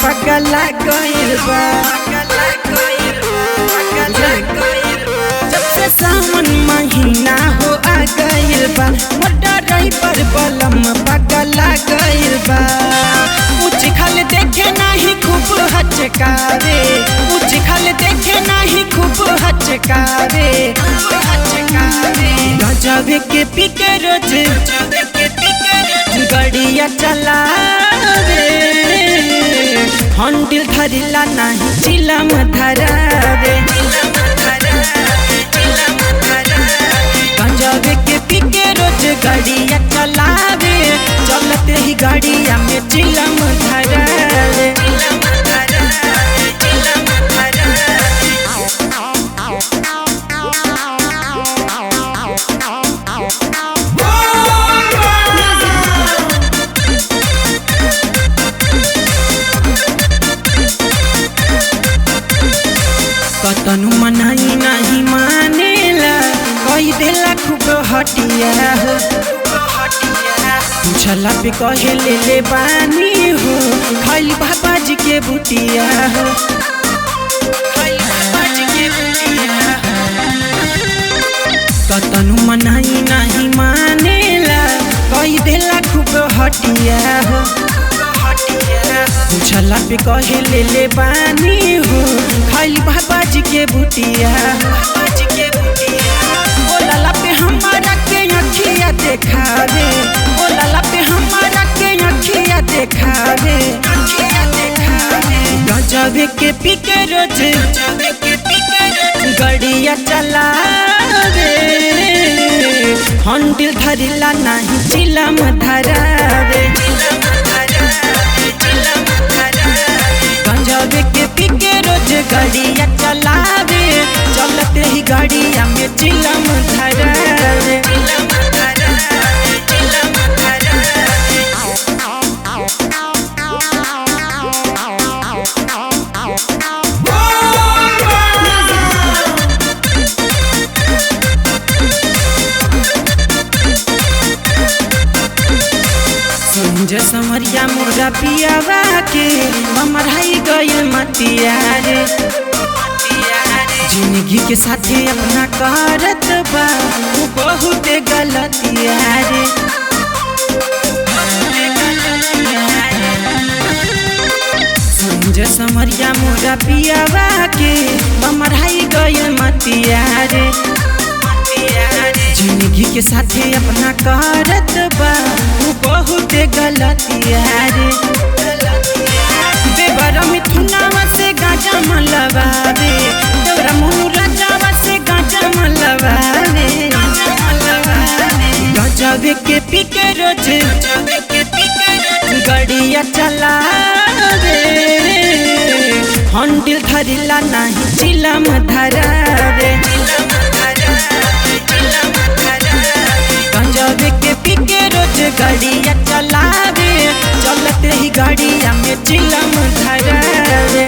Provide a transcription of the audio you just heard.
पगला गइल बा जब से सावन महीना हो आ गइल बा मोटा रही पर बलम पगला गइल बा कुछ खल देखे नहीं खूब हचकावे कुछ खल देखे नहीं खूब हचकावे गजब के पिके रोज गड़िया चलावे हंडिल धरिला नहीं चिलम धरावे गंजावे के पिके रोज गाड़िया चलावे चलते ही गाड़िया में चिलम धरावे कतनु मनाई नहीं मानेला कही देला खूब हटिया हो पूछला पे कहे ले बानी हो खाली बाबा जी के बुटिया हो कतनु मनाई नहीं मानेला कही देला खूब हटिया हो पूछला पे कहे ले बानी हो खाली बाबा जी के बुटिया बोला पे हमारा के अखिया देखावे बोला पे हमारा के अखिया देखावे गजब के पिके रोज गड़िया चलावे हंडिल धरिला नहीं चिलम धरावे गंजाब के पिके रोज गाड़िया चलावे चलते ही गाड़िया में चिलम धरावे संजय समरिया मुर्गा पियावा के ममराई गइल मतिया रे जिंदगी के साथे अपना करत बा वो बहुत गलतिया रे संजय समरिया मुर्गा पियावा के ममराई गइल मतिया रे जिंदगी के साथे अपना करत बा वो बहुत गलतिया रे देवरा मिथुनावा से गाजा मलवावे देवरा मोनू राजावा से गाजा मलवावे गजब के पिके रोज गड़िया चलावे हंडिल धरिला नहीं चिलम धरावे गंजाब के पिके रोज गाड़िया चलावे चलते ही गाड़िया में चिलम धरावे।